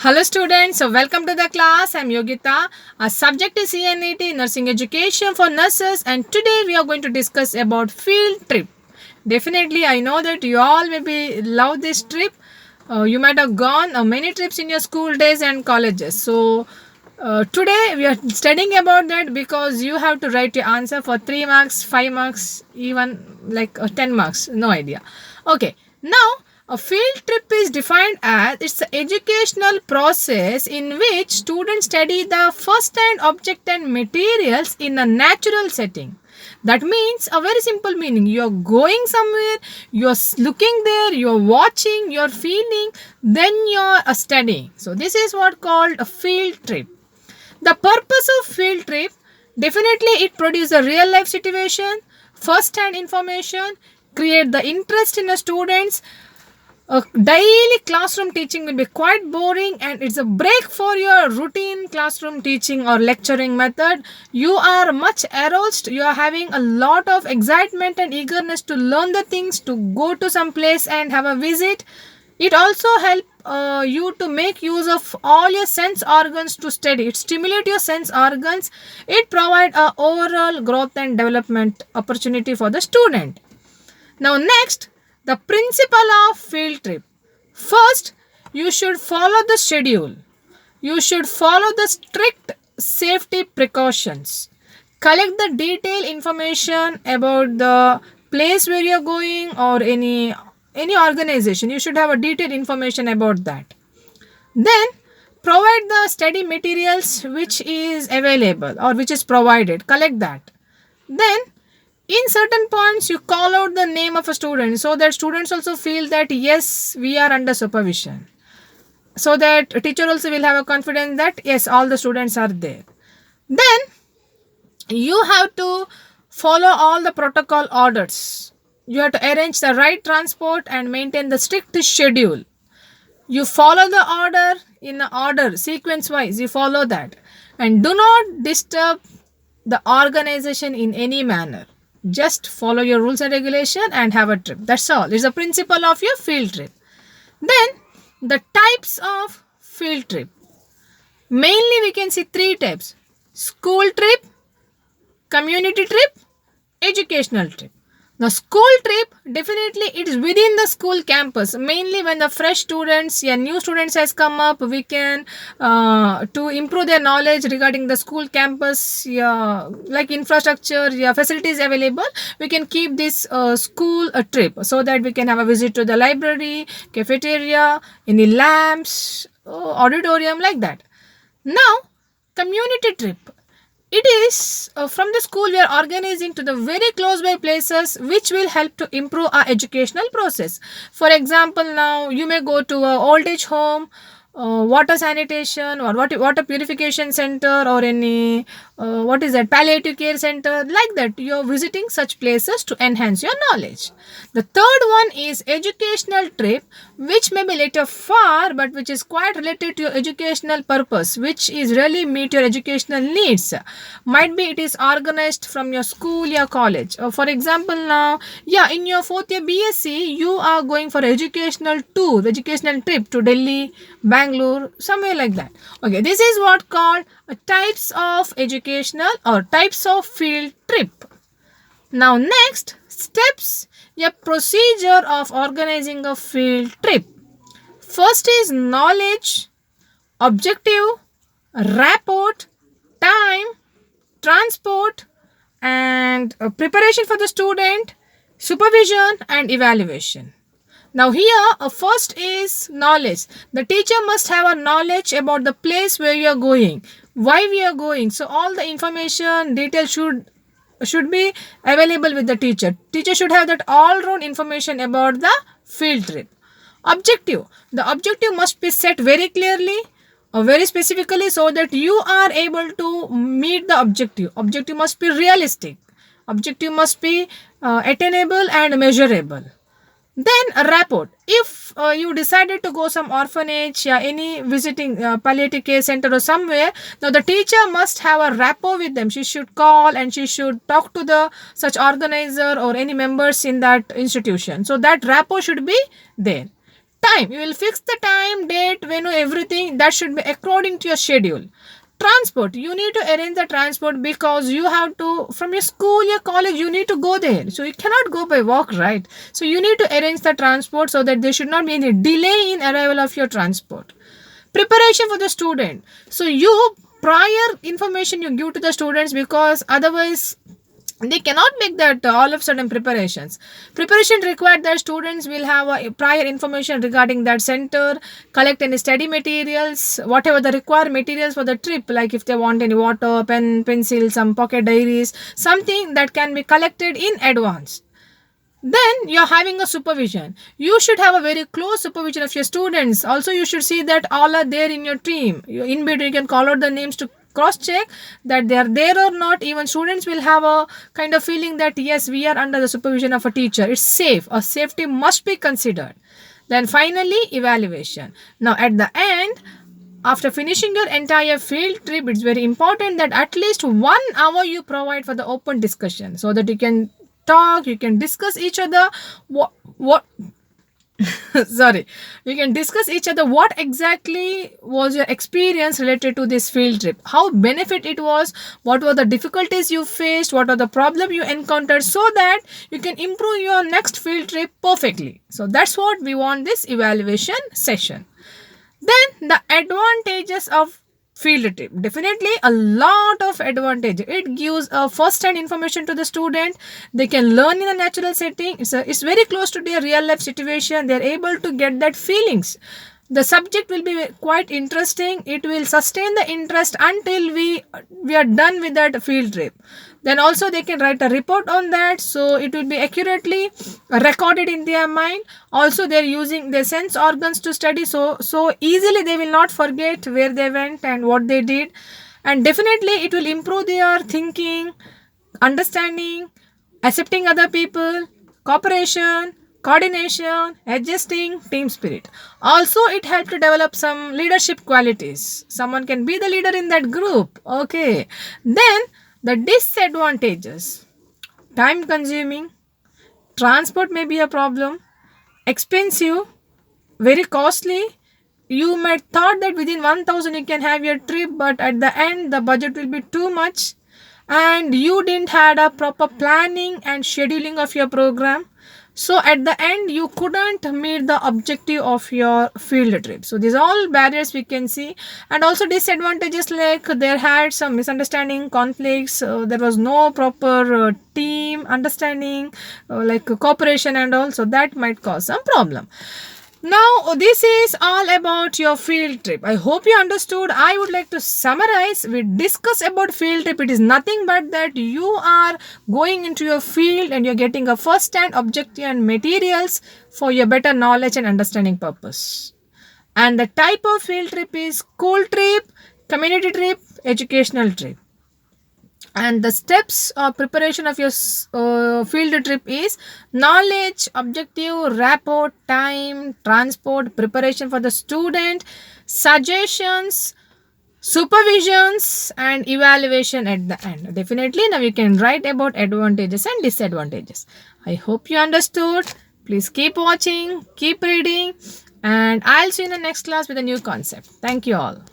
Hello students, so welcome to the class. I'm Yogita. Our subject is CNET, Nursing Education for Nurses, and today we are going to discuss about field trip. Definitely, I know that you all maybe love this trip. You might have gone many trips in your school days and colleges. So today we are studying about that because you have to write your answer for 3 marks, 5 marks, even like 10 marks. No idea. Okay, now a field trip is defined as it's an educational process in which students study the first-hand object and materials in a natural setting. That means a very simple meaning. You're going somewhere, you're looking there, you're watching, you're feeling, then you're studying. So this is what called a field trip. The purpose of field trip, definitely it produces a real life situation, first-hand information, create the interest in the students. A daily classroom teaching will be quite boring and it's a break for your routine classroom teaching or lecturing method. You are much aroused, you are having a lot of excitement and eagerness to learn the things, to go to some place and have a visit. It also helps you to make use of all your sense organs to study. It stimulates your sense organs. It provides a overall growth and development opportunity for the student. Now next, the principle of field trip. First, you should follow the schedule. You should follow the strict safety precautions. Collect the detailed information about the place where you are going or any organization. You should have a detailed information about that. Then provide the study materials which is available or which is provided. Collect that. Then in certain points you call out the name of a student so that students also feel that yes, we are under supervision, so that a teacher also will have a confidence that yes, all the students are there. Then you have to follow all the protocol orders. You have to arrange the right transport and maintain the strict schedule. You follow the order in order sequence wise, you follow that, and do not disturb the organization in any manner. Just follow your rules and regulation and have a trip. That's all. It's the principle of your field trip. Then the types of field trip. Mainly we can see three types: school trip, community trip, educational trip. Now school trip, definitely it is within the school campus. Mainly when the fresh students, yeah, new students has come up, we can to improve their knowledge regarding the school campus, yeah, like infrastructure, yeah, facilities available. We can keep this school a trip so that we can have a visit to the library, cafeteria, any labs, auditorium, like that. Now community trip, it is from the school we are organizing to the very close by places which will help to improve our educational process. For example, now you may go to a old age home, water sanitation or water purification center, or any what is that, palliative care center, like that. You are visiting such places to enhance your knowledge. The third one is educational trip, which may be little far but which is quite related to your educational purpose, which is really meet your educational needs. Might be it is organized from your school, your college. For example, now, yeah, in your fourth year BSc, you are going for educational tour, educational trip to Delhi, Bangalore, somewhere like that. Okay, this is what called types of educational or types of field trip. Now next, steps, a procedure of organizing a field trip. First is knowledge, objective, rapport, time, transport, and preparation for the student, supervision and evaluation. Now here, first is knowledge. The teacher must have a knowledge about the place where you are going, why we are going. So all the information, details should be available with the teacher. Teacher should have that all round information about the field trip. Objective. The objective must be set very clearly or very specifically so that you are able to meet the objective. Objective must be realistic. Objective must be attainable and measurable. Then a rapport. If you decided to go some orphanage, yeah, any visiting palliative care center or somewhere, now the teacher must have a rapport with them. She should call and she should talk to the such organizer or any members in that institution. So that rapport should be there. Time, you will fix the time, date, venue, everything that should be according to your schedule. Transport, you need to arrange the transport because you have to, from your school, your college, you need to go there, so you cannot go by walk, right? So you need to arrange the transport so that there should not be any delay in arrival of your transport. Preparation for the student, so you prior information you give to the students, because otherwise they cannot make that all of sudden preparation required that students will have a prior information regarding that center, collect any study materials, whatever the required materials for the trip, like if they want any water, pen, pencil, some pocket diaries, something that can be collected in advance. Then you're having a supervision, you should have a very close supervision of your students. Also you should see that all are there in your team. In between you can call out the names to cross check that they are there or not. Even students will have a kind of feeling that yes, we are under the supervision of a teacher, it's safe, a safety must be considered. Then finally evaluation. Now at the end, after finishing your entire field trip, it's very important that at least 1 hour you provide for the open discussion, so that you can talk, you can discuss each other what sorry, you can discuss each other what exactly was your experience related to this field trip, how benefit it was, what were the difficulties you faced, what are the problem you encountered, so that you can improve your next field trip perfectly. So that's what we want this evaluation session. Then the advantages of field trip, definitely a lot of advantage. It gives a first hand information to the student, they can learn in a natural setting, it's very close to their real life situation, they're able to get that feelings. The subject will be quite interesting, it will sustain the interest until we are done with that field trip. Then also they can write a report on that, so it will be accurately recorded in their mind. Also they're using their sense organs to study, so easily they will not forget where they went and what they did. And definitely it will improve their thinking, understanding, accepting other people, cooperation, coordination, adjusting, team spirit. Also it helps to develop some leadership qualities, someone can be the leader in that group. Okay, then the disadvantages: time consuming, transport may be a problem, expensive, very costly. You might thought that within 1000 you can have your trip, but at the end the budget will be too much, and you didn't had a proper planning and scheduling of your program, so at the end you couldn't meet the objective of your field trip. So these all barriers we can see. And also disadvantages, like there had some misunderstanding, conflicts, there was no proper team understanding, like cooperation, and also that might cause some problem. Now, this is all about your field trip. I hope you understood. I would like to summarize. We discuss about field trip. It is nothing but that you are going into your field and you're getting a first-hand objective and materials for your better knowledge and understanding purpose. And the type of field trip is school trip, community trip, educational trip. And the steps of preparation of your field trip is knowledge, objective, rapport, time, transport, preparation for the student, suggestions, supervisions, and evaluation at the end. Definitely now you can write about advantages and disadvantages. I hope you understood. Please keep watching, keep reading, and I'll see you in the next class with a new concept. Thank you all.